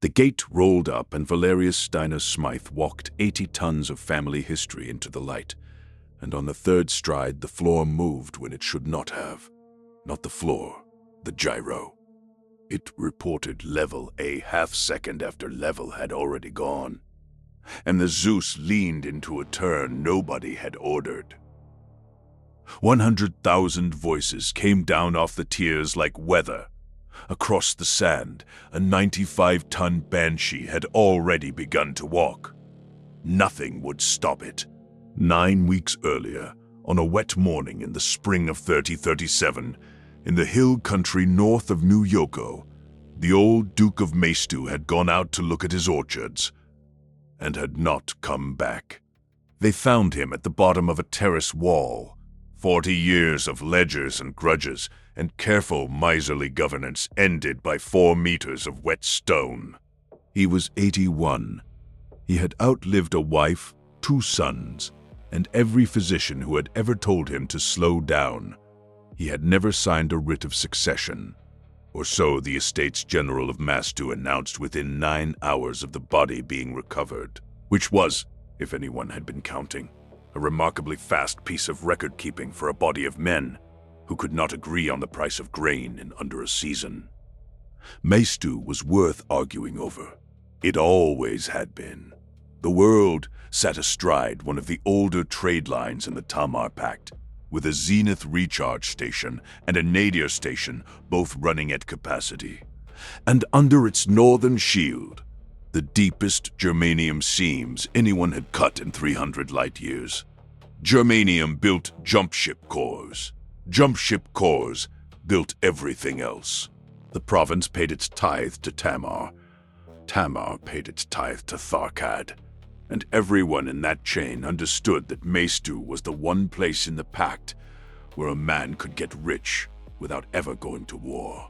The gate rolled up and Valerius Steiner-Smythe walked 80 tons of family history into the light, and on the third stride the floor moved when it should not have. Not the floor, the gyro. It reported level a half-second after level had already gone, and the Zeus leaned into a turn nobody had ordered. 100,000 voices came down off the tiers like weather. Across the sand, a 95-ton Banshee had already begun to walk. Nothing would stop it. 9 weeks earlier, on a wet morning in the spring of 3037, in the hill country north of New Yoko, the old Duke of Tamar had gone out to look at his orchards, and had not come back. They found him at the bottom of a terrace wall. 40 years of ledgers and grudges and careful miserly governance ended by 4 meters of wet stone. He was 81. He had outlived a wife, 2 sons, and every physician who had ever told him to slow down. He had never signed a writ of succession, or so the Estates General of Mastu announced within 9 hours of the body being recovered, which was, if anyone had been counting, a remarkably fast piece of record-keeping for a body of men who could not agree on the price of grain in under a season. Mastu was worth arguing over. It always had been. The world sat astride one of the older trade lines in the Tamar Pact, with a Zenith recharge station and a nadir station both running at capacity. And under its northern shield, the deepest germanium seams anyone had cut in 300 light years. Germanium built jump ship cores. Jump ship cores built everything else. The province paid its tithe to Tamar. Tamar paid its tithe to Tharkad. And everyone in that chain understood that Mastu was the one place in the pact where a man could get rich without ever going to war.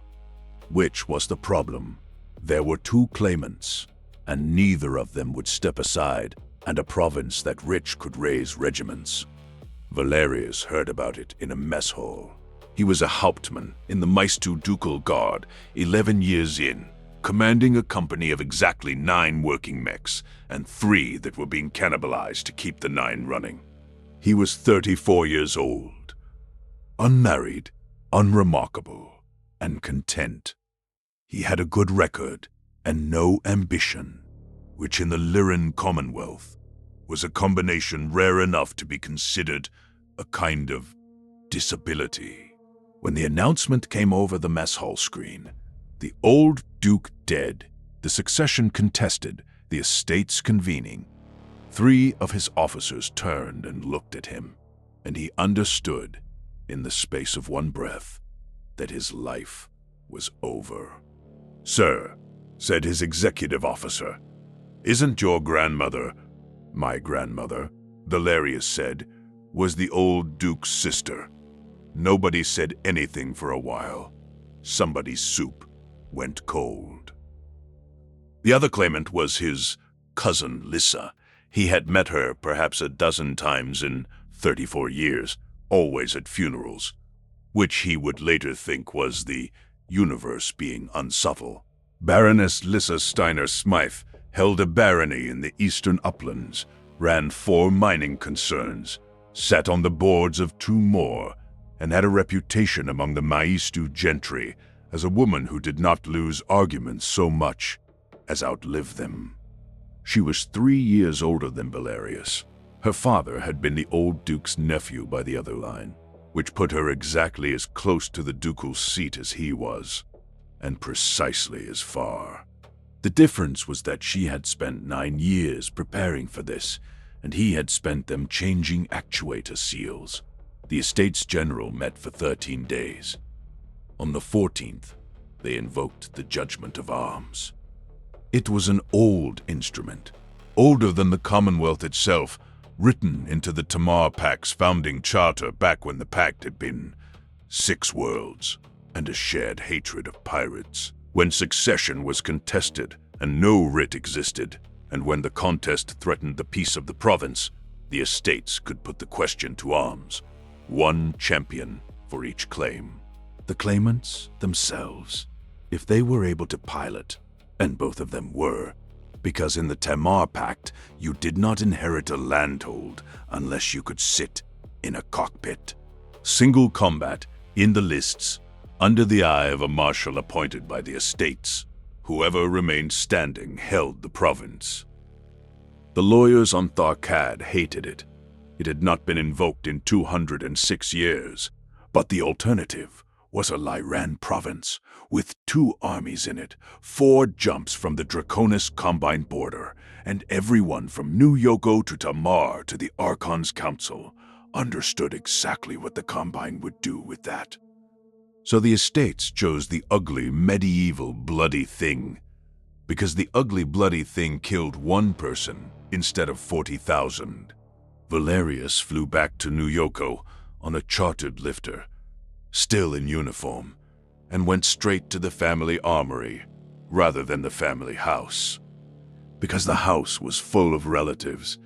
Which was the problem? There were 2 claimants, and neither of them would step aside, and a province that rich could raise regiments. Valerius heard about it in a mess hall. He was a hauptmann in the Mastu Ducal Guard, 11 years in, commanding a company of exactly 9 working mechs, and 3 that were being cannibalized to keep the 9 running. He was 34 years old, unmarried, unremarkable, and content. He had a good record and no ambition, which in the Lyran Commonwealth was a combination rare enough to be considered a kind of disability. When the announcement came over the mess hall screen, the old Duke dead, the succession contested, the estates convening, 3 of his officers turned and looked at him, and he understood, in the space of 1 breath, that his life was over. "Sir," said his executive officer, "isn't your grandmother—" "My grandmother," Valerius said, "was the old Duke's sister." Nobody said anything for a while. Somebody's soup went cold. The other claimant was his cousin Lyssa. He had met her perhaps a dozen times in 34 years, always at funerals, which he would later think was the universe being unsubtle. Baroness Lyssa Steiner-Smythe held a barony in the eastern uplands, ran 4 mining concerns, sat on the boards of 2 more, and had a reputation among the Mastu gentry as a woman who did not lose arguments so much as outlive them. She was 3 years older than Valerius. Her father had been the old Duke's nephew by the other line, which put her exactly as close to the ducal seat as he was, and precisely as far. The difference was that she had spent 9 years preparing for this, and he had spent them changing actuator seals. The Estates General met for 13 days. On the 14th, they invoked the Judgment of Arms. It was an old instrument, older than the Commonwealth itself, written into the Tamar Pact's founding charter back when the pact had been 6 worlds and a shared hatred of pirates. When succession was contested and no writ existed, and when the contest threatened the peace of the province, the estates could put the question to arms. 1 champion for each claim. The claimants themselves, if they were able to pilot, And both of them were, because in the Tamar Pact, you did not inherit a landhold unless you could sit in a cockpit. Single combat, in the lists, under the eye of a marshal appointed by the estates. Whoever remained standing held the province. The lawyers on Tharkad hated it. It had not been invoked in 206 years, but the alternative was a Lyran province with 2 armies in it, 4 jumps from the Draconis Combine border, and everyone from New Yoko to Tamar to the Archon's Council understood exactly what the Combine would do with that. So the estates chose the ugly, medieval, bloody thing, because the ugly, bloody thing killed 1 person instead of 40,000. Valerius flew back to New Yoko on a chartered lifter, still in uniform, and went straight to the family armory rather than the family house, because the house was full of relatives,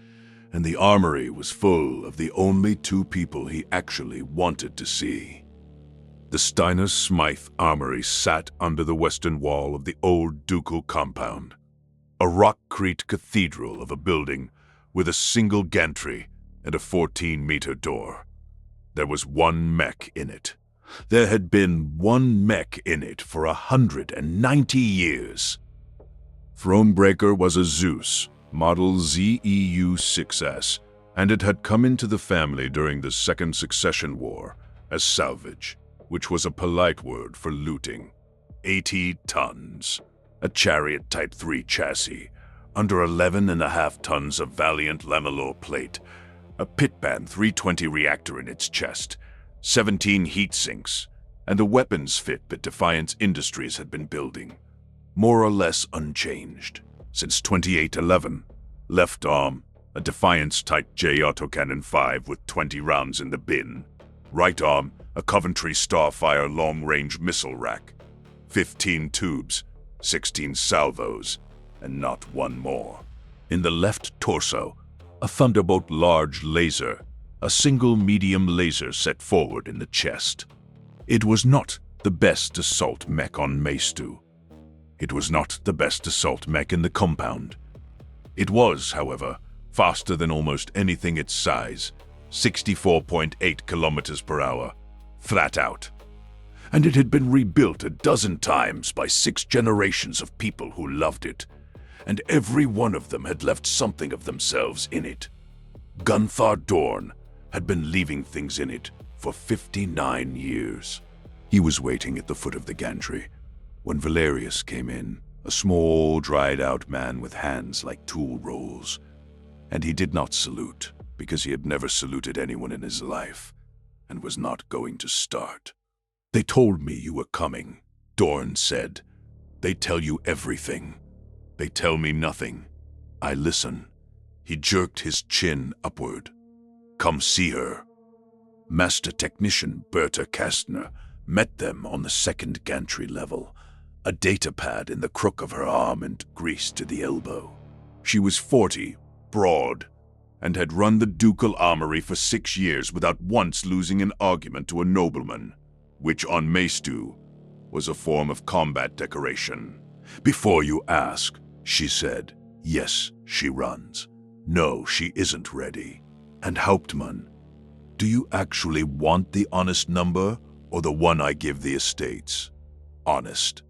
and the armory was full of the only 2 people he actually wanted to see. The Steiner-Smythe armory sat under the western wall of the old ducal compound, a rockcrete cathedral of a building with a single gantry and a 14-meter door. There was 1 mech in it. There had been 1 mech in it for 190 years. Thronebreaker was a Zeus, model ZEU-6S, and it had come into the family during the Second Succession War as salvage, which was a polite word for looting. 80 tons. A Chariot Type 3 chassis, under 11.5 tons of Valiant Lamellar plate, a Pitban 320 reactor in its chest, 17 heat sinks, and a weapons fit that Defiance Industries had been building, more or less unchanged since 2811. Left arm, a Defiance Type J autocannon 5 with 20 rounds in the bin. Right arm, a Coventry Starfire long-range missile rack. 15 tubes, 16 salvos, and not 1 more. In the left torso, a Thunderbolt large laser, a single medium laser set forward in the chest. It was not the best assault mech on Maestu. It was not the best assault mech in the compound. It was, however, faster than almost anything its size, 64.8 kilometers per hour, flat out. And it had been rebuilt a dozen times by 6 generations of people who loved it, and every one of them had left something of themselves in it. Gunthar Dorn had been leaving things in it for 59 years. He was waiting at the foot of the gantry when Valerius came in, a small, dried-out man with hands like tool rolls, and he did not salute because he had never saluted anyone in his life and was not going to start. "They told me you were coming," Dorn said. "They tell you everything. They tell me nothing. I listen." He jerked his chin upward. "Come see her." Master Technician Berta Kastner met them on the 2nd gantry level, a data pad in the crook of her arm and greased to the elbow. She was 40, broad, and had run the ducal armory for 6 years without once losing an argument to a nobleman, which on Maestu was a form of combat decoration. "Before you ask," she said, "yes, she runs. No, she isn't ready. And Hauptmann, do you actually want the honest number or the one I give the estates?" "Honest."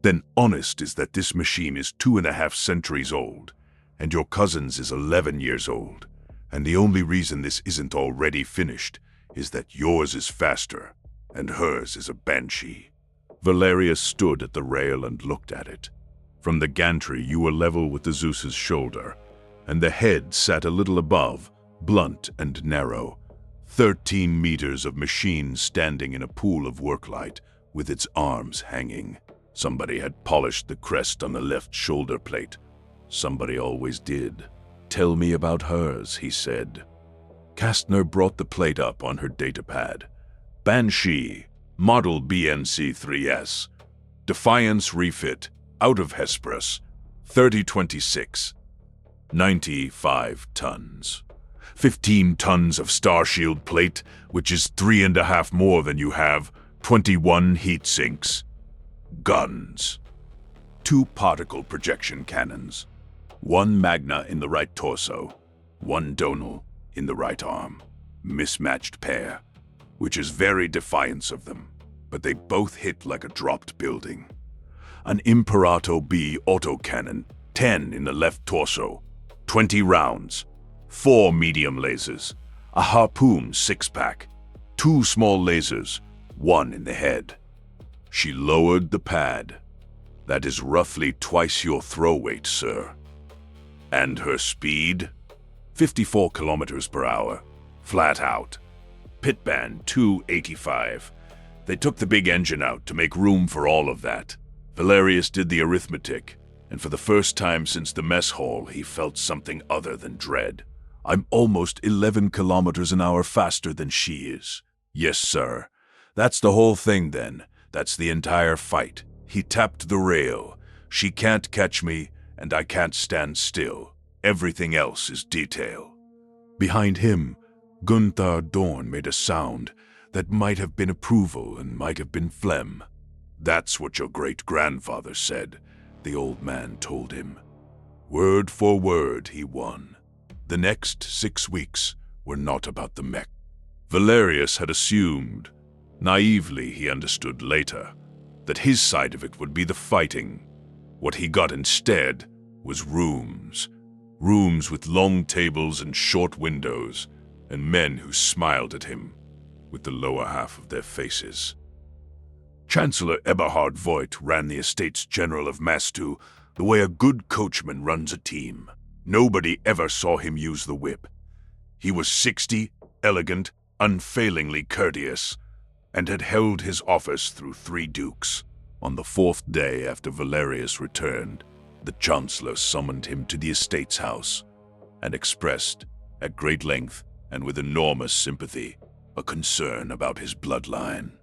"Then honest is that this machine is 2.5 centuries old, and your cousin's is 11 years old, and the only reason this isn't already finished is that yours is faster, and hers is a Banshee." Valerius stood at the rail and looked at it. From the gantry you were level with the Zeus's shoulder, and the head sat a little above, blunt and narrow. 13 meters of machine standing in a pool of worklight with its arms hanging. Somebody had polished the crest on the left shoulder plate. Somebody always did. "Tell me about hers," he said. Kastner brought the plate up on her datapad. "Banshee, model BNC-3S. Defiance refit, out of Hesperus, 3026. 95 tons. 15 tons of Starshield plate, which is 3.5 more than you have. 21 heat sinks. Guns. 2 particle projection cannons, 1 magna in the right torso, 1 donal in the right arm. Mismatched pair, which is very defiant of them, but they both hit like a dropped building. An Imperato B autocannon, 10 in the left torso, 20 rounds, 4 medium lasers, a harpoon 6-pack, 2 small lasers, 1 in the head. She lowered the pad. That is roughly twice your throw weight, sir. And her speed? 54 kilometers per hour, flat out. Pit band 285. They took the big engine out to make room for all of that. Valerius did the arithmetic, and for the first time since the mess hall, he felt something other than dread. I'm almost 11 kilometers an hour faster than she is. Yes, sir. That's the whole thing then. That's the entire fight. He tapped the rail. She can't catch me, and I can't stand still. Everything else is detail. Behind him, Gunther Dorn made a sound that might have been approval and might have been phlegm. That's what your great-grandfather said, the old man told him. Word for word, he won. The next 6 weeks were not about the Mech. Valerius had assumed, naively he understood later, that his side of it would be the fighting. What he got instead was rooms. Rooms with long tables and short windows, and men who smiled at him with the lower half of their faces. Chancellor Eberhard Voigt ran the Estates General of Mastu the way a good coachman runs a team. Nobody ever saw him use the whip. He was 60, elegant, unfailingly courteous, and had held his office through 3 dukes. On the 4th day after Valerius returned, the Chancellor summoned him to the estate's house and expressed, at great length and with enormous sympathy, a concern about his bloodline.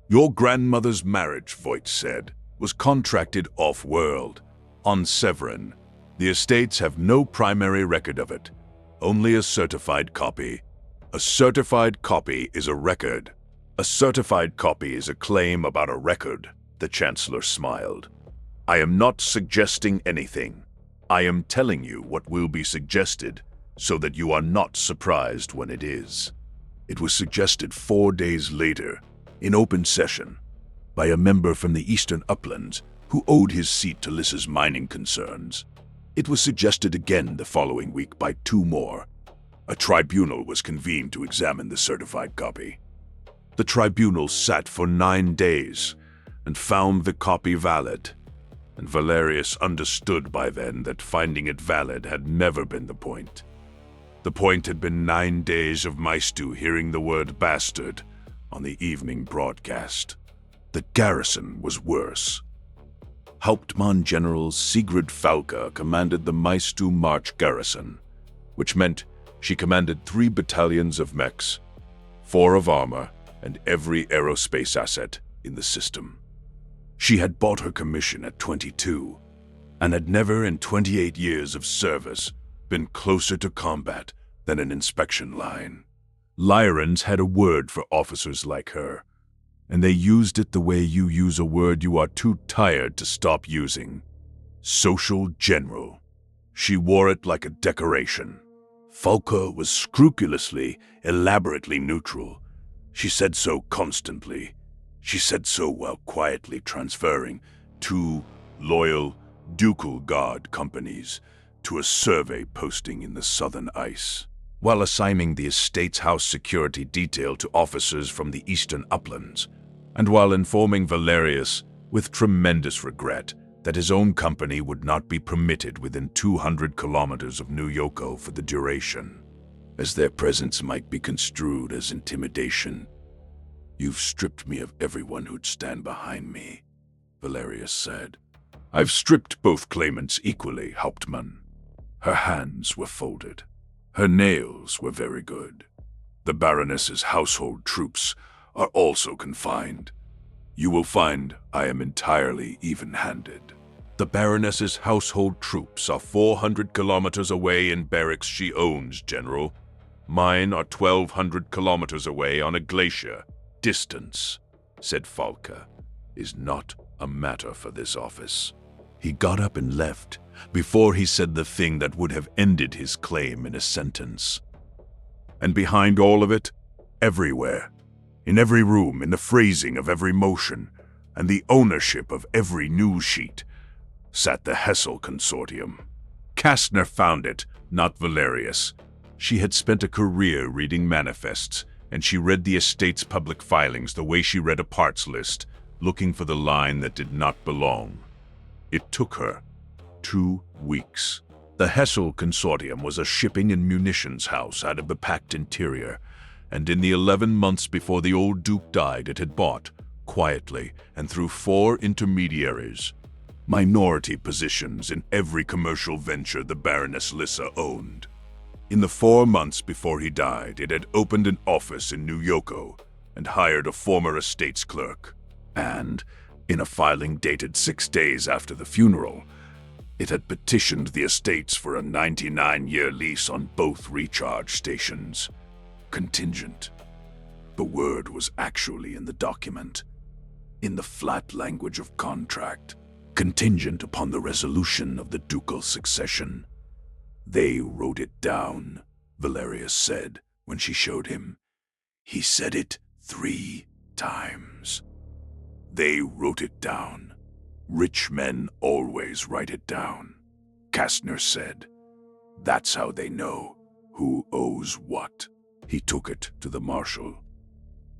Your grandmother's marriage, Voigt said, was contracted off-world, on Severin. The estates have no primary record of it, only a certified copy. A certified copy is a record. A certified copy is a claim about a record, the Chancellor smiled. I am not suggesting anything. I am telling you what will be suggested, so that you are not surprised when it is. It was suggested 4 days later, in open session, by a member from the Eastern Uplands who owed his seat to Lyssa's mining concerns. It was suggested again the following week by 2 more. A tribunal was convened to examine the certified copy. The tribunal sat for 9 days and found the copy valid. And Valerius understood by then that finding it valid had never been the point. The point had been 9 days of Maestru hearing the word bastard on the evening broadcast. The garrison was worse. Hauptmann General Sigrid Falke commanded the Maestru March garrison, which meant she commanded 3 battalions of mechs, 4 of armor, and every aerospace asset in the system. She had bought her commission at 22, and had never in 28 years of service been closer to combat than an inspection line. Lyrans had a word for officers like her, and they used it the way you use a word you are too tired to stop using. Social General. She wore it like a decoration. Falke was scrupulously, elaborately neutral. She said so constantly. She said so while quietly transferring 2 loyal ducal guard companies to a survey posting in the southern ice, while assigning the estate's house security detail to officers from the eastern uplands, and while informing Valerius, with tremendous regret, that his own company would not be permitted within 200 kilometers of New Yoko for the duration, as their presence might be construed as intimidation. You've stripped me of everyone who'd stand behind me, Valerius said. I've stripped both claimants equally, Hauptmann. Her hands were folded. Her nails were very good. The Baroness's household troops are also confined. You will find I am entirely even-handed. The Baroness's household troops are 400 kilometers away in barracks she owns, General. Mine are 1,200 kilometers away on a glacier. Distance, said Falke, is not a matter for this office. He got up and left before he said the thing that would have ended his claim in a sentence. And behind all of it, everywhere, in every room, in the phrasing of every motion, and the ownership of every news sheet, sat the Hessel Consortium. Kastner found it, not Valerius. She had spent a career reading manifests, and she read the estate's public filings the way she read a parts list, looking for the line that did not belong. It took her 2 weeks. The Hessel Consortium was a shipping and munitions house out of the packed interior, and in the 11 months before the old Duke died, it had bought, quietly and through 4 intermediaries, minority positions in every commercial venture the Baroness Lyssa owned. In the 4 months before he died, it had opened an office in New Yoko and hired a former estates clerk. And, in a filing dated 6 days after the funeral, it had petitioned the estates for a 99-year lease on both recharge stations. Contingent. The word was actually in the document, in the flat language of contract, contingent upon the resolution of the ducal succession. They wrote it down, Valerius said when she showed him. He said it 3 times. They wrote it down. Rich men always write it down, Kastner said. That's how they know who owes what. He took it to the marshal.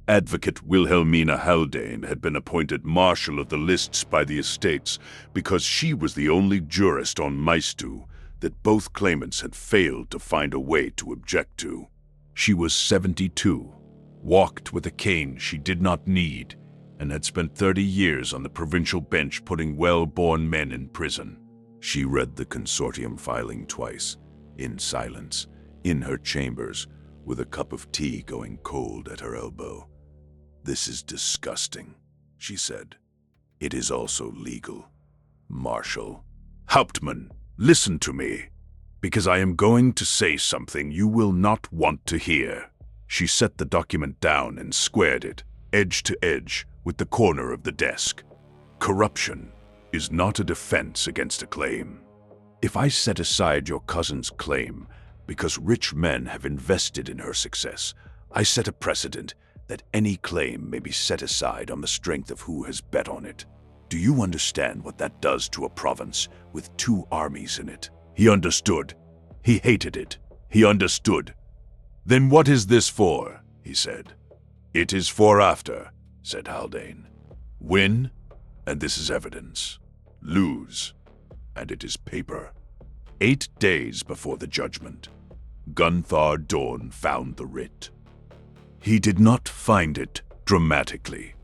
Advocate Wilhelmina Haldane had been appointed marshal of the lists by the estates because she was the only jurist on Maistu that both claimants had failed to find a way to object to. She was 72, walked with a cane she did not need, and had spent 30 years on the provincial bench putting well-born men in prison. She read the consortium filing twice, in silence, in her chambers, with a cup of tea going cold at her elbow. This is disgusting, she said. It is also legal. Marshal. Hauptmann, listen to me, because I am going to say something you will not want to hear. She set the document down and squared it, edge to edge, with the corner of the desk. Corruption is not a defense against a claim. If I set aside your cousin's claim because rich men have invested in her success, I set a precedent that any claim may be set aside on the strength of who has bet on it. Do you understand what that does to a province with 2 armies in it? He understood. He hated it. He understood. Then what is this for? He said. It is for after, said Haldane. Win, and this is evidence. Lose, and it is paper. 8 days before the judgment, Gunthar Dorn found the writ. He did not find it dramatically.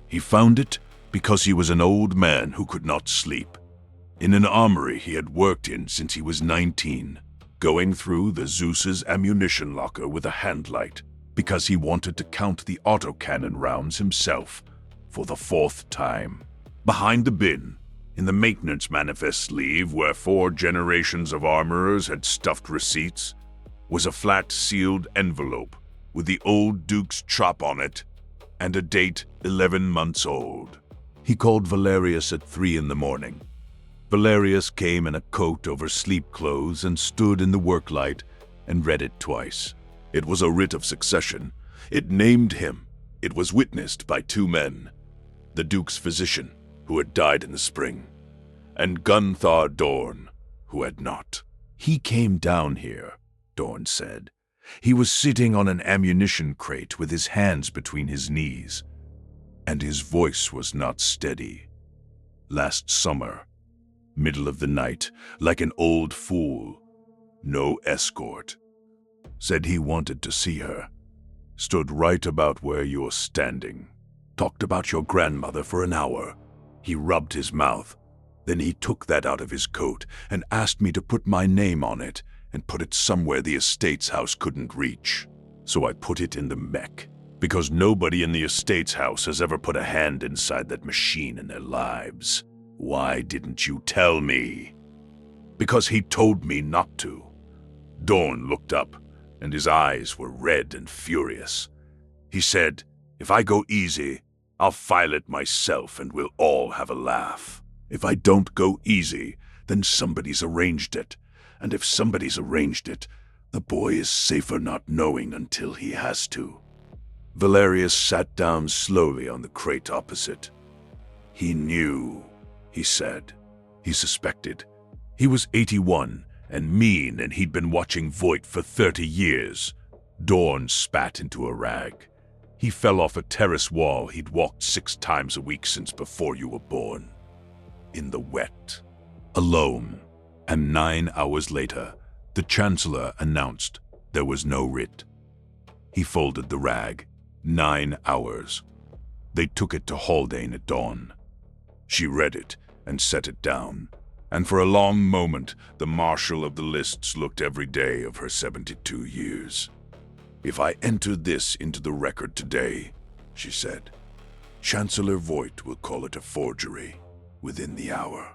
He found it because he was an old man who could not sleep, in an armory he had worked in since he was 19, going through the Zeus's ammunition locker with a handlight because he wanted to count the autocannon rounds himself for the 4th time. Behind the bin, in the maintenance manifest sleeve where 4 generations of armorers had stuffed receipts, was a flat sealed envelope with the old Duke's chop on it and a date 11 months old. He called Valerius at 3 in the morning. Valerius came in a coat over sleep clothes and stood in the worklight and read it twice. It was a writ of succession. It named him. It was witnessed by 2 men, the Duke's physician, who had died in the spring, and Gunthar Dorn, who had not. He came down here, Dorn said. He was sitting on an ammunition crate with his hands between his knees, and his voice was not steady. Last summer, middle of the night, like an old fool, no escort. Said he wanted to see her. Stood right about where you're standing. Talked about your grandmother for an hour. He rubbed his mouth. Then he took that out of his coat and asked me to put my name on it and put it somewhere the estate's house couldn't reach. So I put it in the Mech, because nobody in the estate's house has ever put a hand inside that machine in their lives. Why didn't you tell me? Because he told me not to. Dorn looked up, and his eyes were red and furious. He said, if I go easy, I'll file it myself and we'll all have a laugh. If I don't go easy, then somebody's arranged it. And if somebody's arranged it, the boy is safer not knowing until he has to." Valerius sat down slowly on the crate opposite. "He knew," he said. He suspected. He was 81 and mean, and he'd been watching Voight for 30 years. Dorn spat into a rag. "He fell off a terrace wall he'd walked 6 times a week since before you were born. In the wet. Alone." And 9 hours later, the Chancellor announced there was no writ. He folded the rag. 9 hours. They took it to Haldane at dawn. She read it and set it down, and for a long moment the Marshal of the Lists looked every day of her 72 years. "If I enter this into the record today," she said, "Chancellor Voight will call it a forgery within the hour.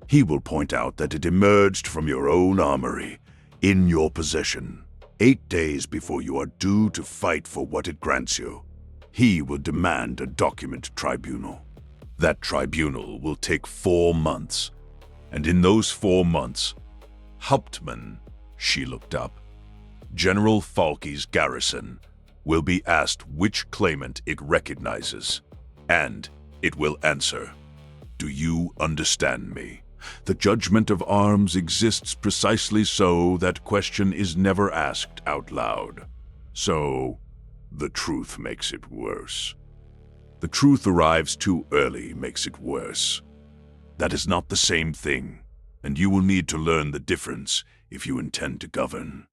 He will point out that it emerged from your own armory, in your possession, 8 days before you are due to fight for what it grants you. He will demand a document tribunal. That tribunal will take 4 months, and in those 4 months, Hauptmann," she looked up, "General Falke's garrison will be asked which claimant it recognizes, and it will answer. Do you understand me? The judgment of arms exists precisely so that question is never asked out loud. So, the truth makes it worse. The truth arrives too early makes it worse. That is not the same thing, and you will need to learn the difference if you intend to govern."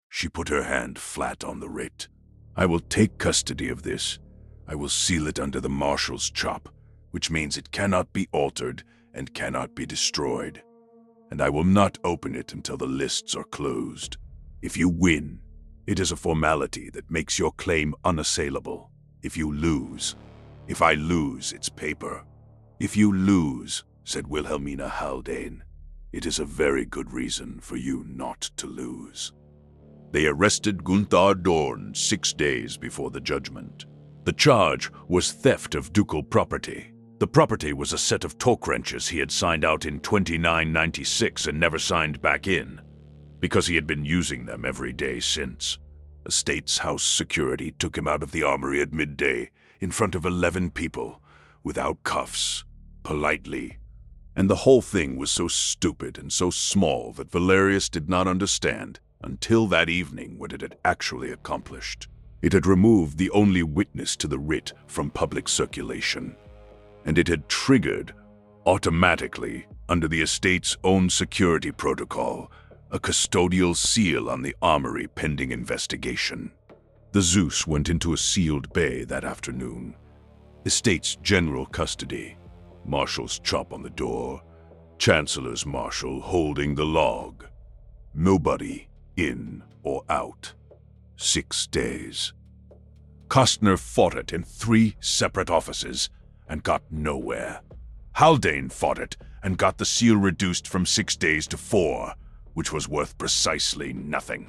She put her hand flat on the writ. "I will take custody of this. I will seal it under the Marshal's chop, which means it cannot be altered and cannot be destroyed. And I will not open it until the lists are closed. If you win, it is a formality that makes your claim unassailable. If you lose, if I lose, it's paper. If you lose," said Wilhelmina Haldane, "it is a very good reason for you not to lose." They arrested Gunther Dorn 6 days before the judgment. The charge was theft of ducal property. The property was a set of torque wrenches he had signed out in 2996 and never signed back in, because he had been using them every day since. Estates House security took him out of the armory at midday, in front of 11 people, without cuffs, politely. And the whole thing was so stupid and so small that Valerius did not understand, until that evening, what it had actually accomplished. It had removed the only witness to the writ from public circulation, and it had triggered, automatically, under the estate's own security protocol, a custodial seal on the armory pending investigation. The Zeus went into a sealed bay that afternoon. Estate's general custody, Marshal's chop on the door, Chancellor's Marshal holding the log. Nobody in or out. 6 days. Kostner fought it in 3 separate offices and got nowhere. Haldane fought it and got the seal reduced from 6 days to 4, which was worth precisely nothing.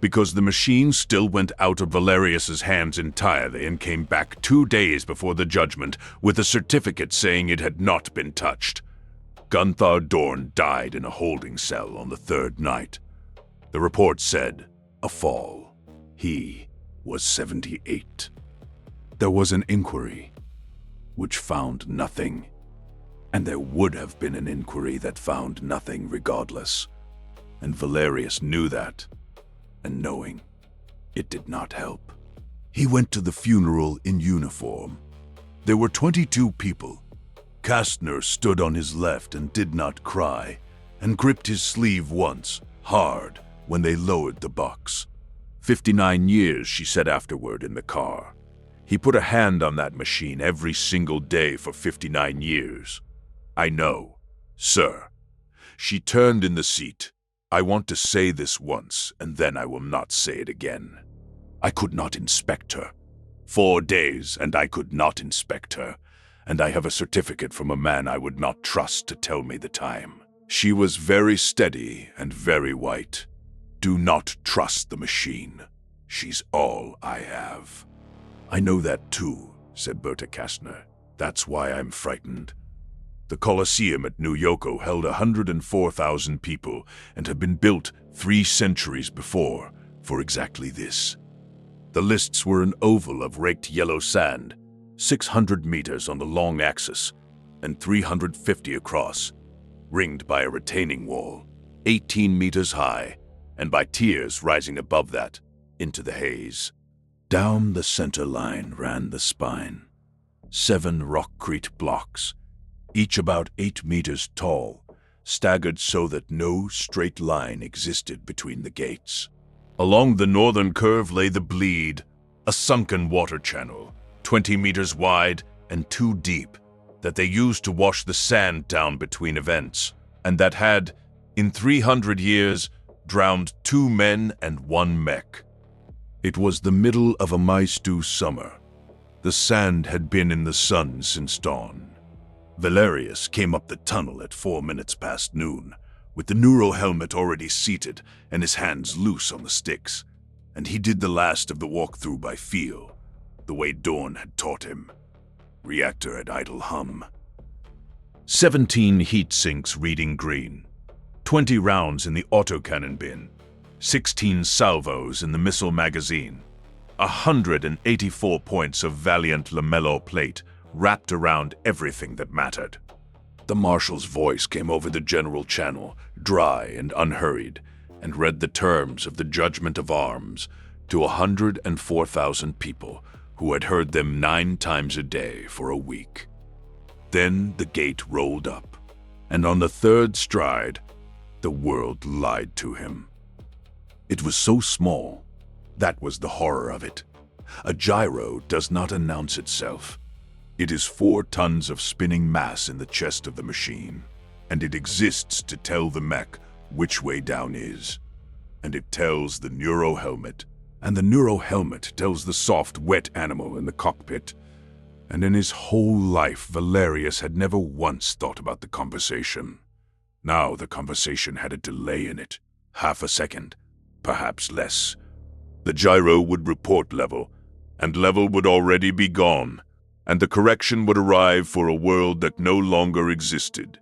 Because the machine still went out of Valerius's hands entirely and came back 2 days before the judgment with a certificate saying it had not been touched. Gunther Dorn died in a holding cell on the 3rd night. The report said, a fall. He was 78. There was an inquiry, which found nothing. And there would have been an inquiry that found nothing regardless. And Valerius knew that, and knowing, it did not help. He went to the funeral in uniform. There were 22 people. Kastner stood on his left and did not cry, and gripped his sleeve once, hard, when they lowered the box. 59 years, she said afterward in the car. He put a hand on that machine every single day for 59 years. I know, sir. She turned in the seat. I want to say this once, and then I will not say it again. I could not inspect her. 4 days, and I could not inspect her, and I have a certificate from a man I would not trust to tell me the time. She was very steady and very white. Do not trust the machine. She's all I have. I know that too, said Berta Kastner. That's why I'm frightened. The Colosseum at New Yoko held 104,000 people and had been built 3 centuries before for exactly this. The lists were an oval of raked yellow sand, 600 meters on the long axis and 350 across, ringed by a retaining wall, 18 meters high, and by tiers rising above that into the haze. Down the center line ran the spine. 7 rockcrete blocks, each about 8 meters tall, staggered so that no straight line existed between the gates. Along the northern curve lay the bleed, a sunken water channel, 20 meters wide and 2 deep, that they used to wash the sand down between events, and that had, in 300 years, drowned 2 men and 1 mech. It was the middle of a Maistu summer. The sand had been in the sun since dawn. Valerius came up the tunnel at 4 minutes past noon, with the neuro helmet already seated and his hands loose on the sticks, and he did the last of the walkthrough by feel, the way Dawn had taught him. Reactor at idle hum. 17 heat sinks reading green, 20 rounds in the autocannon bin, 16 salvos in the missile magazine, 184 points of valiant lamello plate wrapped around everything that mattered. The marshal's voice came over the general channel, dry and unhurried, and read the terms of the judgment of arms to 104,000 people who had heard them 9 times a day for a week. Then the gate rolled up, and on the 3rd stride, the world lied to him. It was so small. That was the horror of it. A gyro does not announce itself. It is 4 tons of spinning mass in the chest of the machine, and it exists to tell the mech which way down is. And it tells the neuro helmet, and the neuro helmet tells the soft, wet animal in the cockpit. And in his whole life, Valerius had never once thought about the conversation. Now the conversation had a delay in it, half a second, perhaps less. The gyro would report level, and level would already be gone, and the correction would arrive for a world that no longer existed.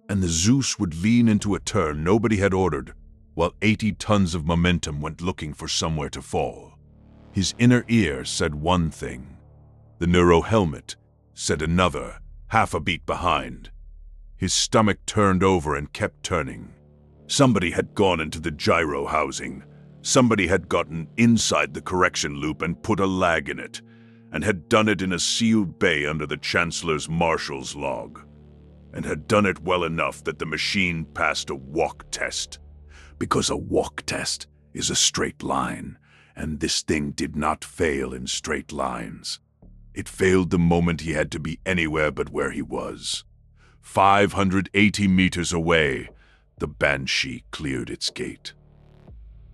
And the Zeus would lean into a turn nobody had ordered, while 80 tons of momentum went looking for somewhere to fall. His inner ear said one thing. The neuro helmet said another, half a beat behind. His stomach turned over and kept turning. Somebody had gone into the gyro housing. Somebody had gotten inside the correction loop and put a lag in it, and had done it in a sealed bay under the Chancellor's Marshal's log, and had done it well enough that the machine passed a walk test. Because a walk test is a straight line, and this thing did not fail in straight lines. It failed the moment he had to be anywhere but where he was. 580 meters away, the Banshee cleared its gate.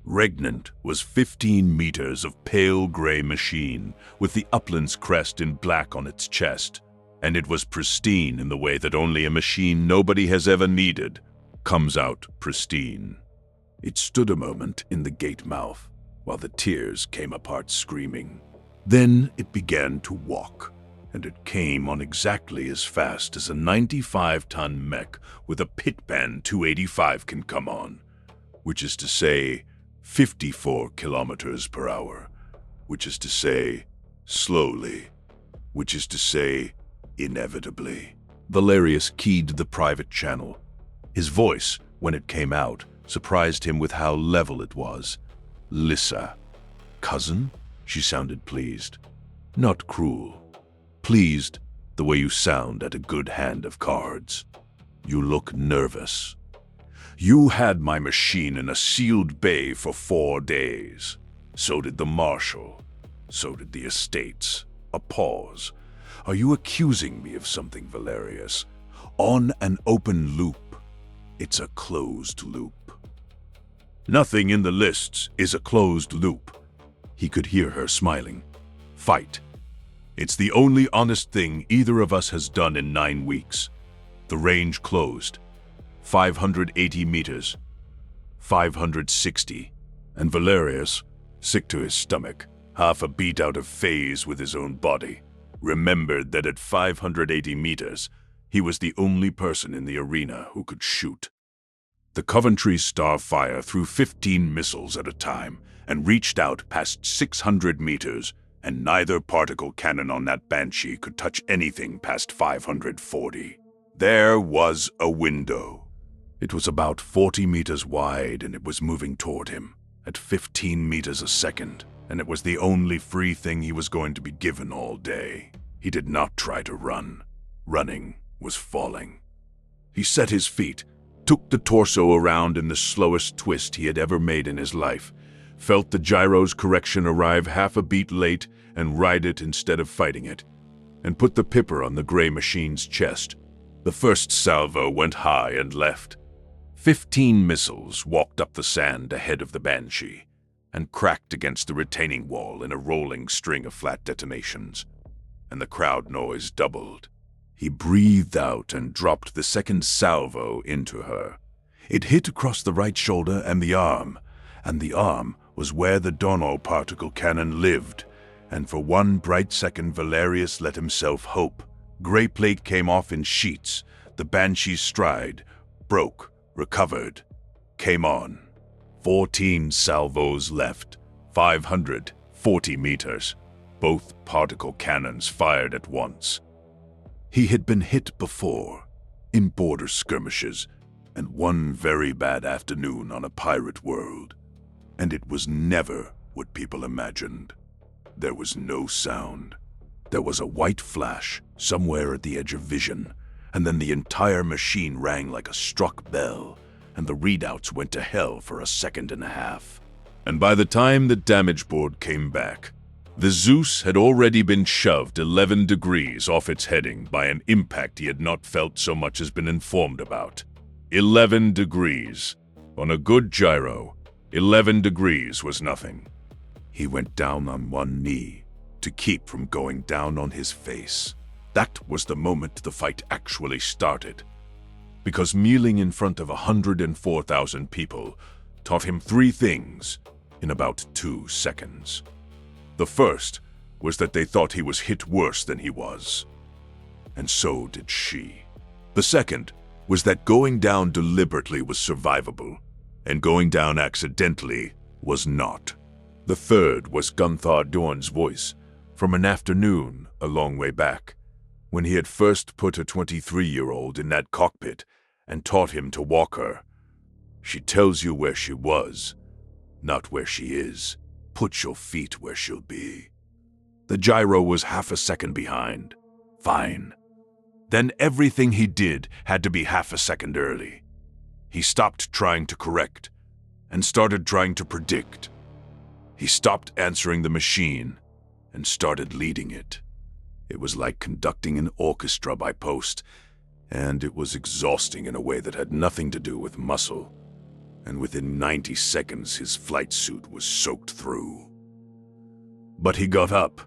Regnant was 15 meters of pale gray machine, with the Upland's crest in black on its chest, and it was pristine in the way that only a machine nobody has ever needed comes out pristine. It stood a moment in the gate mouth, while the tears came apart screaming. Then it began to walk, and it came on exactly as fast as a 95-ton mech with a Pitban 285 can come on, which is to say 54 kilometers per hour, which is to say slowly, which is to say inevitably. Valerius keyed the private channel. His voice, when it came out, surprised him with how level it was. Lyssa. Cousin? She sounded pleased. Not cruel. Pleased the way you sound at a good hand of cards. You look nervous. You had my machine in a sealed bay for 4 days. So did the Marshal. So did the estates. A pause. Are you accusing me of something, Valerius? On an open loop. It's a closed loop. Nothing in the lists is a closed loop. He could hear her smiling. Fight. It's the only honest thing either of us has done in 9 weeks. The range closed. 580 meters. 560. And Valerius, sick to his stomach, half a beat out of phase with his own body, remembered that at 580 meters, He was the only person in the arena who could shoot. The Coventry Starfire threw 15 missiles at a time and reached out past 600 meters, and neither particle cannon on that Banshee could touch anything past 540. There was a window. It was about 40 meters wide, and it was moving toward him at 15 meters a second, and it was the only free thing he was going to be given all day. He did not try to run. Running was falling. He set his feet, took the torso around in the slowest twist he had ever made in his life, felt the gyro's correction arrive half a beat late and ride it instead of fighting it, and put the pipper on the gray machine's chest. The first salvo went high and left. 15 missiles walked up the sand ahead of the Banshee and cracked against the retaining wall in a rolling string of flat detonations, and the crowd noise doubled. He breathed out and dropped the second salvo into her. It hit across the right shoulder and the arm was where the Dono particle cannon lived, and for one bright second Valerius let himself hope. Gray plate came off in sheets. The Banshee's stride broke, recovered, came on. 14 salvos left, 540 meters. Both particle cannons fired at once. He had been hit before, in border skirmishes, and one very bad afternoon on a pirate world. And it was never what people imagined. There was no sound. There was a white flash somewhere at the edge of vision, and then the entire machine rang like a struck bell, and the readouts went to hell for a second and a half. And by the time the damage board came back, the Zeus had already been shoved 11 degrees off its heading by an impact he had not felt so much as been informed about. 11 degrees. On a good gyro, 11 degrees was nothing. He went down on one knee to keep from going down on his face. That was the moment the fight actually started, because kneeling in front of 104,000 people taught him 3 things in about 2 seconds. The first was that they thought he was hit worse than he was, and so did she. The second was that going down deliberately was survivable, and going down accidentally was not. The third was Gunther Dorn's voice from an afternoon a long way back, when he had first put a 23-year-old in that cockpit and taught him to walk her. She tells you where she was, not where she is. Put your feet where she'll be. The gyro was half a second behind. Fine. Then everything he did had to be half a second early. He stopped trying to correct and started trying to predict. He stopped answering the machine and started leading it. It was like conducting an orchestra by post, and it was exhausting in a way that had nothing to do with muscle. And within 90 seconds his flight suit was soaked through. But he got up.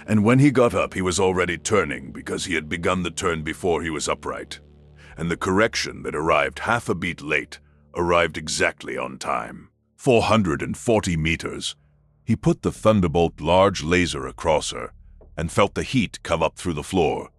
And when he got up, he was already turning because he had begun the turn before he was upright. And the correction that arrived half a beat late arrived exactly on time. 440 meters. He put the Thunderbolt large laser across her and felt the heat come up through the floor.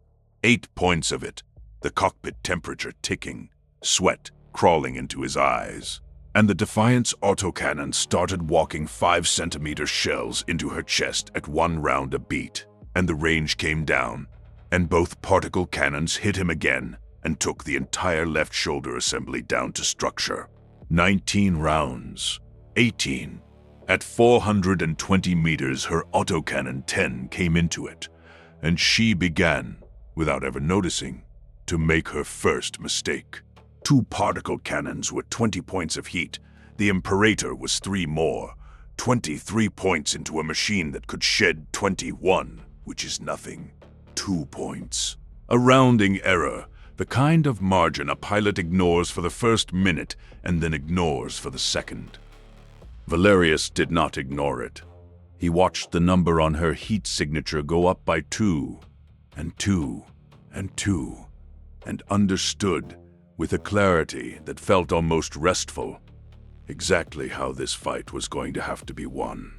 8 points of it, the cockpit temperature ticking, sweat crawling into his eyes. And the Defiant's autocannon started walking 5-centimeter shells into her chest at 1 round a beat, and the range came down, and both particle cannons hit him again and took the entire left shoulder assembly down to structure. 19 rounds. 18. At 420 meters, her autocannon 10 came into it, and she began, without ever noticing, to make her first mistake. 2 particle cannons were 20 points of heat. The Imperator was 3 more. 23 points into a machine that could shed 21, which is nothing. 2 points. A rounding error, the kind of margin a pilot ignores for the first minute and then ignores for the second. Valerius did not ignore it. He watched the number on her heat signature go up by 2, and 2, and 2, and understood, with a clarity that felt almost restful, exactly how this fight was going to have to be won.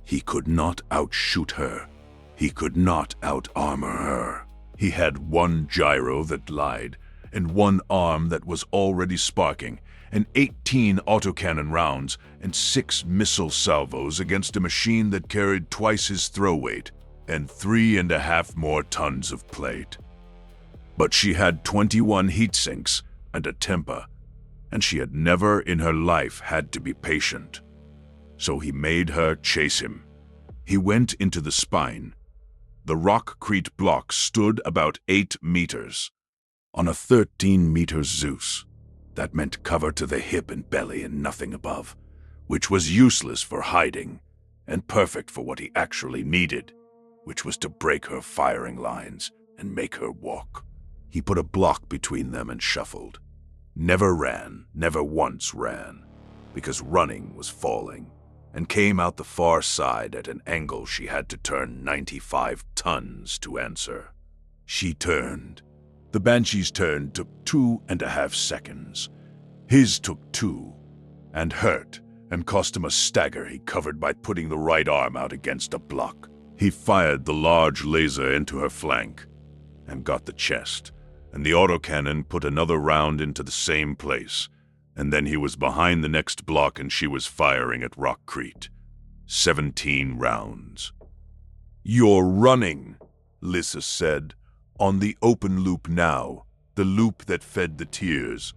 He could not outshoot her. He could not out-armor her. He had one gyro that lied, and one arm that was already sparking, and 18 autocannon rounds and 6 missile salvos against a machine that carried twice his throw weight and 3.5 more tons of plate. But she had 21 heat sinks and a temper, and she had never in her life had to be patient. So he made her chase him. He went into the spine. The rockcrete block stood about 8 meters. On a 13-meter Zeus, that meant cover to the hip and belly and nothing above, which was useless for hiding and perfect for what he actually needed, which was to break her firing lines and make her walk. He put a block between them and shuffled. Never ran, never once ran, because running was falling, and came out the far side at an angle she had to turn 95 tons to answer. She turned. The Banshee's turn took 2.5 seconds. His took 2, and hurt, and cost him a stagger he covered by putting the right arm out against a block. He fired the large laser into her flank, and got the chest, and the autocannon put another round into the same place, and then he was behind the next block and she was firing at rockcrete. 17 rounds. "You're running," Lyssa said, "on the open loop now, the loop that fed the tears.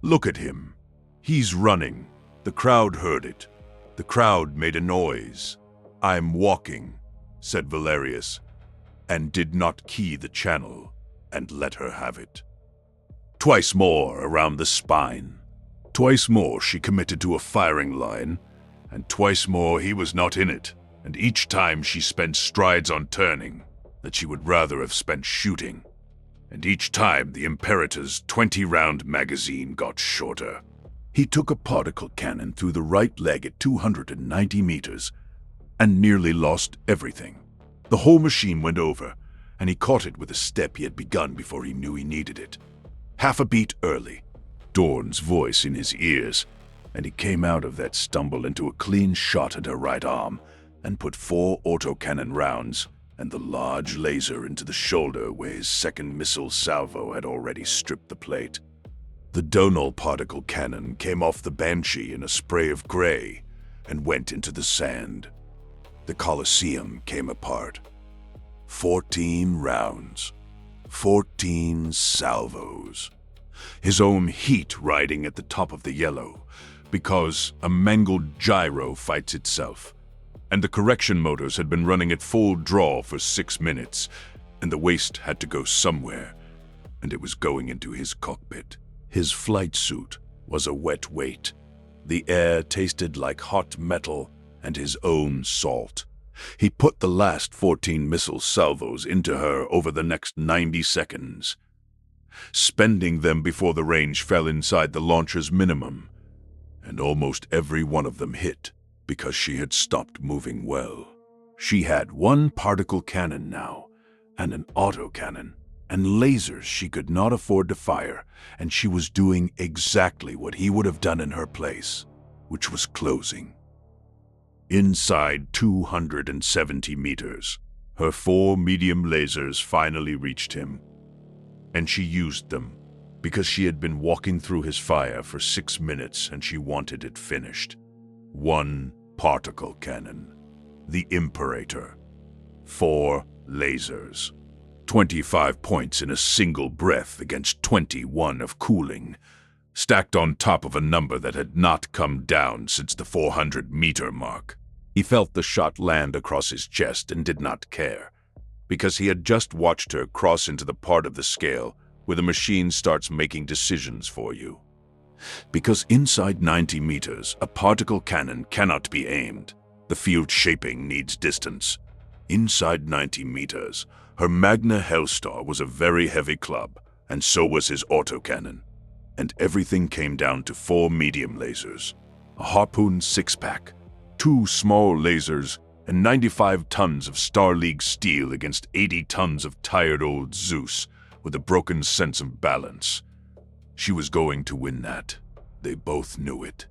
Look at him. He's running." The crowd heard it. The crowd made a noise. "I'm walking," said Valerius, and did not key the channel, and let her have it. Twice more around the spine. Twice more she committed to a firing line, and twice more he was not in it, and each time she spent strides on turning that she would rather have spent shooting, and each time the Imperator's 20-round magazine got shorter. He took a particle cannon through the right leg at 290 meters and nearly lost everything. The whole machine went over, and he caught it with a step he had begun before he knew he needed it. Half a beat early, Dorn's voice in his ears, and he came out of that stumble into a clean shot at her right arm and put 4 autocannon rounds and the large laser into the shoulder where his second missile salvo had already stripped the plate. The donal particle cannon came off the Banshee in a spray of gray and went into the sand. The Colosseum came apart. 14 rounds, 14 salvos. His own heat riding at the top of the yellow, because a mangled gyro fights itself, and the correction motors had been running at full draw for 6 minutes, and the waste had to go somewhere, and it was going into his cockpit. His flight suit was a wet weight. The air tasted like hot metal and his own salt. He put the last 14 missile salvos into her over the next 90 seconds, spending them before the range fell inside the launcher's minimum, and almost every one of them hit because she had stopped moving well. She had 1 particle cannon now, and an autocannon, and lasers she could not afford to fire, and she was doing exactly what he would have done in her place, which was closing. Inside 270 meters, her 4 medium lasers finally reached him, and she used them because she had been walking through his fire for 6 minutes and she wanted it finished. 1 particle cannon, the Imperator, 4 lasers, 25 points in a single breath against 21 of cooling, stacked on top of a number that had not come down since the 400-meter mark. He felt the shot land across his chest and did not care, because he had just watched her cross into the part of the scale where the machine starts making decisions for you. Because inside 90 meters, a particle cannon cannot be aimed. The field shaping needs distance. Inside 90 meters, her Magna Hellstar was a very heavy club, and so was his autocannon. And everything came down to 4 medium lasers, a Harpoon 6-pack, 2 small lasers, and 95 tons of Star League steel against 80 tons of tired old Zeus with a broken sense of balance. She was going to win that. They both knew it.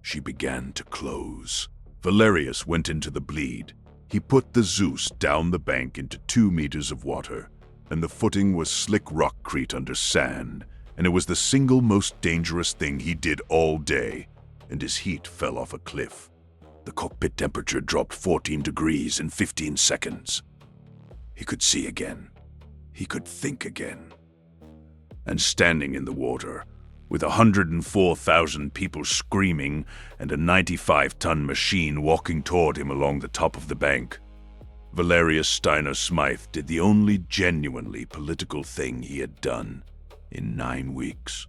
She began to close. Valerius went into the bleed. He put the Zeus down the bank into 2 meters of water, and the footing was slick rockcrete under sand, and it was the single most dangerous thing he did all day, and his heat fell off a cliff. The cockpit temperature dropped 14 degrees in 15 seconds. He could see again. He could think again. And standing in the water, with 104,000 people screaming and a 95-ton machine walking toward him along the top of the bank, Valerius Steiner-Smythe did the only genuinely political thing he had done in 9 weeks.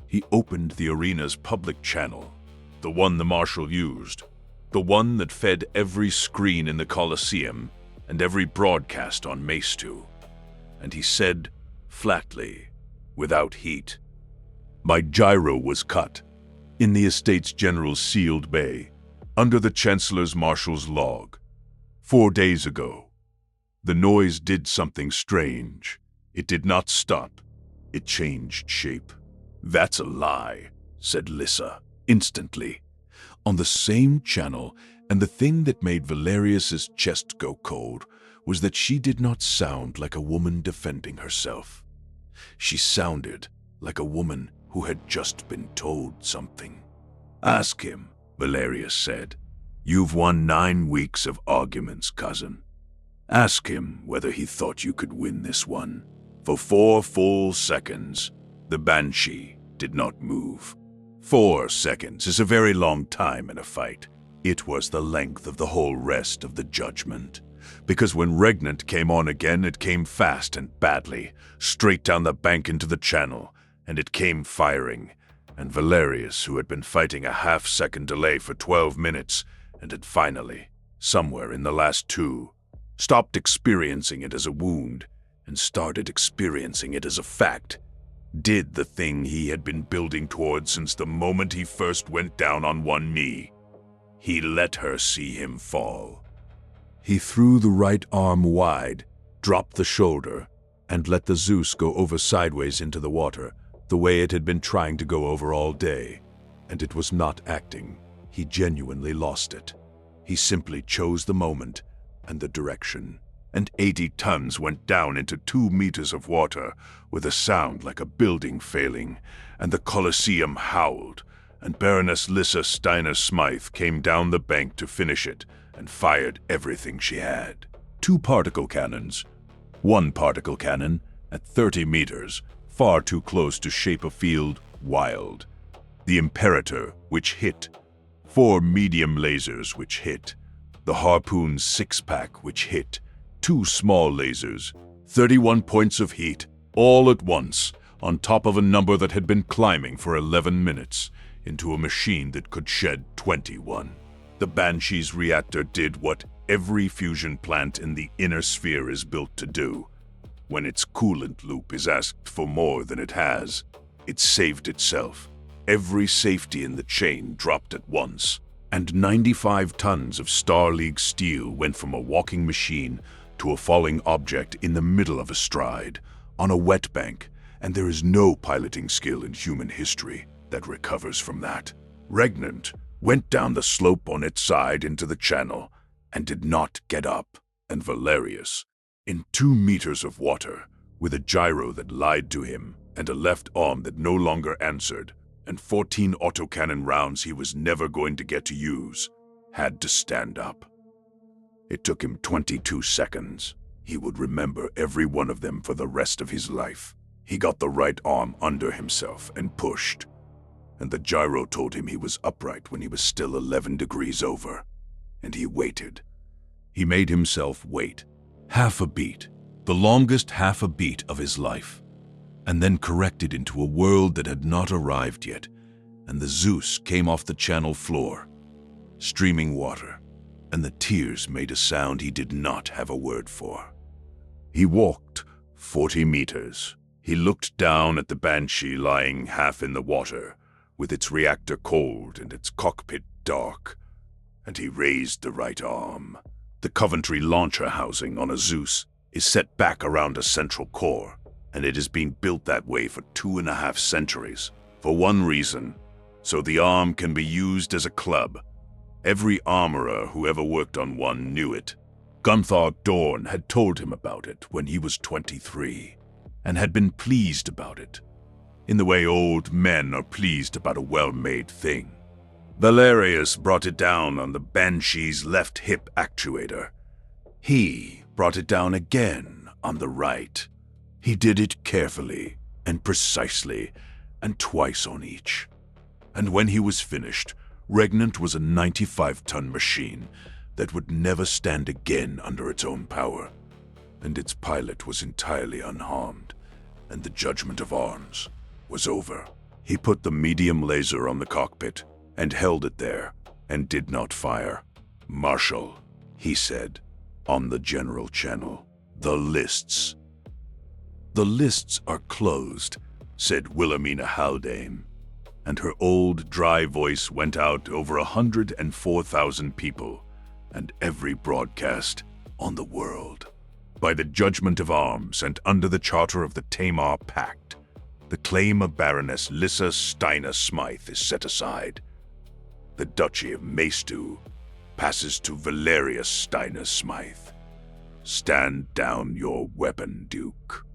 He opened the arena's public channel, the one the marshal used, the one that fed every screen in the Colosseum and every broadcast on Mace 2. And he said, flatly, without heat, "My gyro was cut in the Estates General's sealed bay, under the Chancellor's Marshal's log, 4 days ago. The noise did something strange. It did not stop. It changed shape." "That's a lie," said Lyssa, instantly. On the same channel, and the thing that made Valerius's chest go cold was that she did not sound like a woman defending herself. She sounded like a woman who had just been told something. "Ask him," Valerius said. "You've won 9 weeks of arguments, cousin. Ask him whether he thought you could win this one." For 4 full seconds, the Banshee did not move. 4 seconds is a very long time in a fight. It was the length of the whole rest of the judgment. Because when Regnant came on again, it came fast and badly, straight down the bank into the channel, and it came firing. And Valerius, who had been fighting a half-second delay for 12 minutes, and had finally, somewhere in the last 2, stopped experiencing it as a wound and started experiencing it as a fact, did the thing he had been building towards since the moment he first went down on one knee. He let her see him fall. He threw the right arm wide, dropped the shoulder, and let the Zeus go over sideways into the water, the way it had been trying to go over all day. And it was not acting. He genuinely lost it. He simply chose the moment and the direction, and 80 tons went down into 2 meters of water with a sound like a building failing, and the Colosseum howled, and Baroness Lyssa Steiner-Smythe came down the bank to finish it and fired everything she had. 2 particle cannons. 1 particle cannon at 30 meters, far too close to shape a field wild. The Imperator, which hit. 4 medium lasers, which hit. The Harpoon's 6-pack, which hit. 2 small lasers. 31 points of heat, all at once, on top of a number that had been climbing for 11 minutes, into a machine that could shed 21. The Banshee's reactor did what every fusion plant in the inner sphere is built to do. When its coolant loop is asked for more than it has, it saved itself. Every safety in the chain dropped at once, and 95 tons of Star League steel went from a walking machine to a falling object in the middle of a stride, on a wet bank, and there is no piloting skill in human history that recovers from that. Regnant went down the slope on its side into the channel and did not get up, and Valerius, in 2 meters of water, with a gyro that lied to him and a left arm that no longer answered, and 14 autocannon rounds he was never going to get to use, had to stand up. It took him 22 seconds. He would remember every one of them for the rest of his life. He got the right arm under himself and pushed, and the gyro told him he was upright when he was still 11 degrees over, and he waited. He made himself wait. Half a beat, the longest half a beat of his life, and then corrected into a world that had not arrived yet, and the Zeus came off the channel floor, streaming water, and the tears made a sound he did not have a word for. He walked 40 meters. He looked down at the Banshee lying half in the water, with its reactor cold and its cockpit dark, and he raised the right arm. The Coventry launcher housing on a Zeus is set back around a central core, and it has been built that way for 2.5 centuries, for one reason, so the arm can be used as a club. Every armorer who ever worked on one knew it. Gunthar Dorn had told him about it when he was 23, and had been pleased about it, in the way old men are pleased about a well-made thing. Valerius brought it down on the Banshee's left hip actuator. He brought it down again on the right. He did it carefully and precisely, and twice on each. And when he was finished, Regnant was a 95-ton machine that would never stand again under its own power, and its pilot was entirely unharmed, and the judgment of arms was over. He put the medium laser on the cockpit and held it there and did not fire. "Marshal," he said, on the general channel, "the lists." "The lists are closed," said Wilhelmina Haldane, and her old, dry voice went out over 104,000 people and every broadcast on the world. "By the judgment of arms and under the charter of the Tamar Pact, the claim of Baroness Lyssa Steiner-Smythe is set aside. The Duchy of Maestu passes to Valerius Steiner-Smythe. Stand down your weapon, Duke."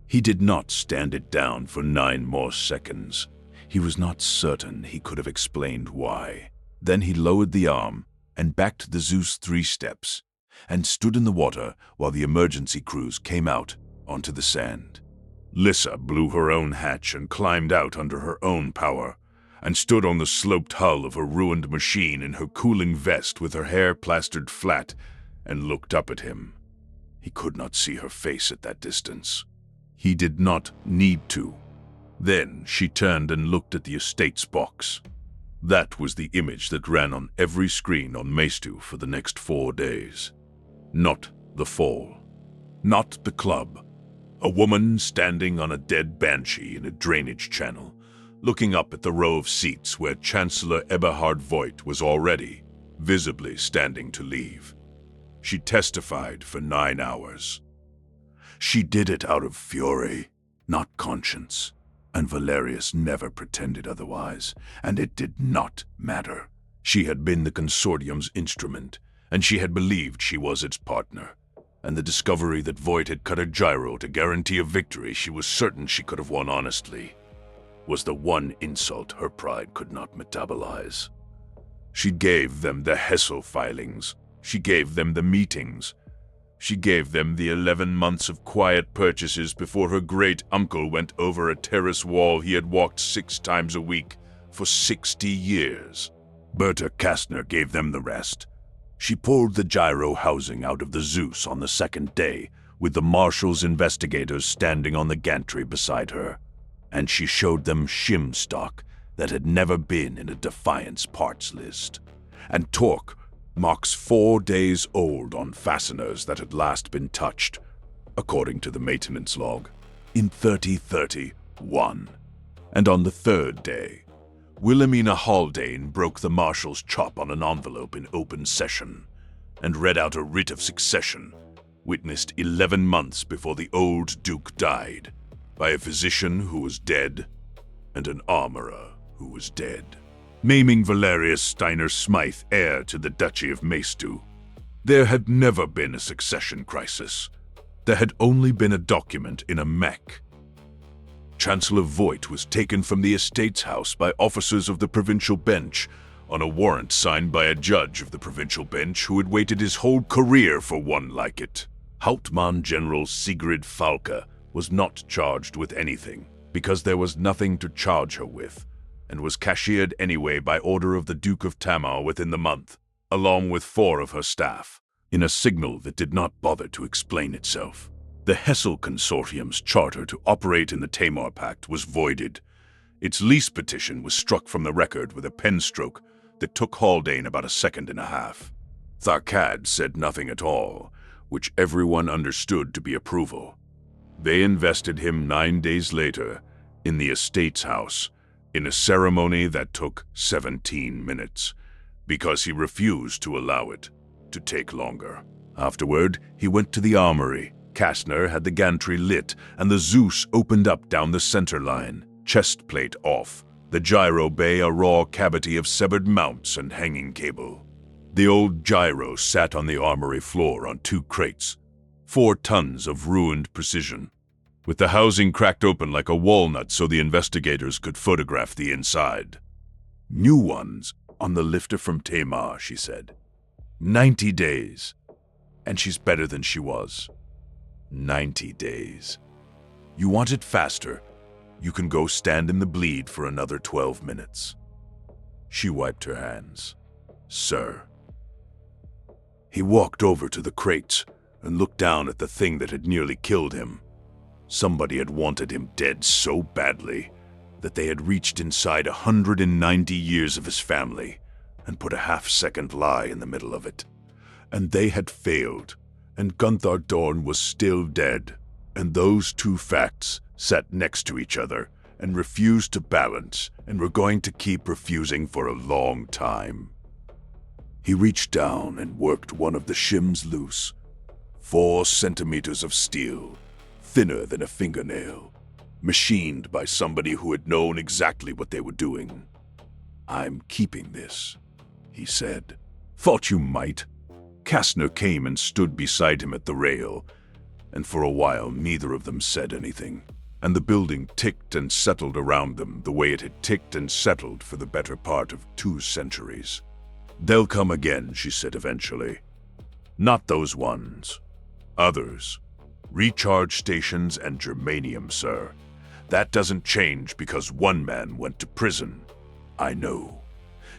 He did not stand it down for 9 more seconds. He was not certain he could have explained why. Then he lowered the arm and backed the Zeus 3 steps, and stood in the water while the emergency crews came out onto the sand. Lyssa blew her own hatch and climbed out under her own power, and stood on the sloped hull of her ruined machine in her cooling vest with her hair plastered flat, and looked up at him. He could not see her face at that distance. He did not need to. Then she turned and looked at the estate's box. That was the image that ran on every screen on Maestu for the next 4 days. Not the fall. Not the club. A woman standing on a dead Banshee in a drainage channel, looking up at the row of seats where Chancellor Eberhard Voigt was already, visibly standing to leave. She testified for 9 hours. She did it out of fury, not conscience, and Valerius never pretended otherwise, and it did not matter. She had been the consortium's instrument, and she had believed she was its partner, and the discovery that Voigt had cut a gyro to guarantee a victory she was certain she could have won honestly was the one insult her pride could not metabolize. She gave them the Hessel filings. She gave them the meetings. She gave them the 11 months of quiet purchases before her great-uncle went over a terrace wall he had walked 6 times a week for 60 years. Berta Kastner gave them the rest. She pulled the gyro housing out of the Zeus on the 2nd day, with the Marshal's investigators standing on the gantry beside her, and she showed them shim stock that had never been in a Defiance parts list, and torque marks 4 days old on fasteners that had last been touched, according to the maintenance log, in 3031. And on the 3rd day, Wilhelmina Haldane broke the Marshal's chop on an envelope in open session, and read out a writ of succession, witnessed 11 months before the old Duke died, by a physician who was dead, and an armorer who was dead, naming Valerius Steiner-Smythe heir to the Duchy of Maestu. There had never been a succession crisis. There had only been a document in a Mech. Chancellor Voigt was taken from the estate's house by officers of the provincial bench on a warrant signed by a judge of the provincial bench who had waited his whole career for one like it. Hauptmann General Sigrid Falke was not charged with anything, because there was nothing to charge her with, and was cashiered anyway by order of the Duke of Tamar within the month, along with 4 of her staff, in a signal that did not bother to explain itself. The Hessel Consortium's charter to operate in the Tamar Pact was voided. Its lease petition was struck from the record with a pen stroke that took Haldane about 1.5 seconds. Tharkad said nothing at all, which everyone understood to be approval. They invested him 9 days later in the estate's house, in a ceremony that took 17 minutes, because he refused to allow it to take longer. Afterward, he went to the armory. Kastner had the gantry lit, and the Zeus opened up down the center line, chest plate off, the gyro bay a raw cavity of severed mounts and hanging cable. The old gyro sat on the armory floor on 2 crates, 4 tons of ruined precision, with the housing cracked open like a walnut so the investigators could photograph the inside. "New ones on the lifter from Tamar," she said. 90 days. And she's better than she was. 90 days. You want it faster? You can go stand in the bleed for another 12 minutes. She wiped her hands. "Sir." He walked over to the crates and looked down at the thing that had nearly killed him. Somebody had wanted him dead so badly that they had reached inside 190 years of his family and put a half-second lie in the middle of it. And they had failed, and Gunther Dorn was still dead, and those 2 facts sat next to each other and refused to balance and were going to keep refusing for a long time. He reached down and worked one of the shims loose. 4 centimeters of steel, thinner than a fingernail, machined by somebody who had known exactly what they were doing. "I'm keeping this," he said. "Thought you might." Kastner came and stood beside him at the rail, and for a while neither of them said anything, and the building ticked and settled around them the way it had ticked and settled for the better part of 2 centuries. "They'll come again," she said eventually. "Not those ones. Others. Recharge stations and germanium, sir. That doesn't change because one man went to prison. I know.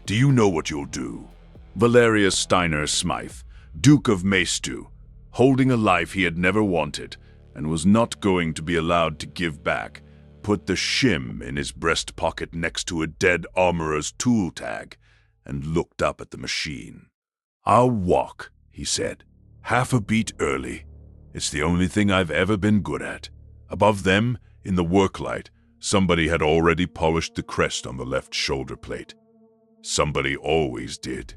Do you know what you'll do?" Valerius Steiner-Smythe, Duke of Tamar, holding a life he had never wanted and was not going to be allowed to give back, put the shim in his breast pocket next to a dead armorer's tool tag and looked up at the machine. "I'll walk," he said, "half a beat early. It's the only thing I've ever been good at." Above them, in the work light, somebody had already polished the crest on the left shoulder plate. Somebody always did.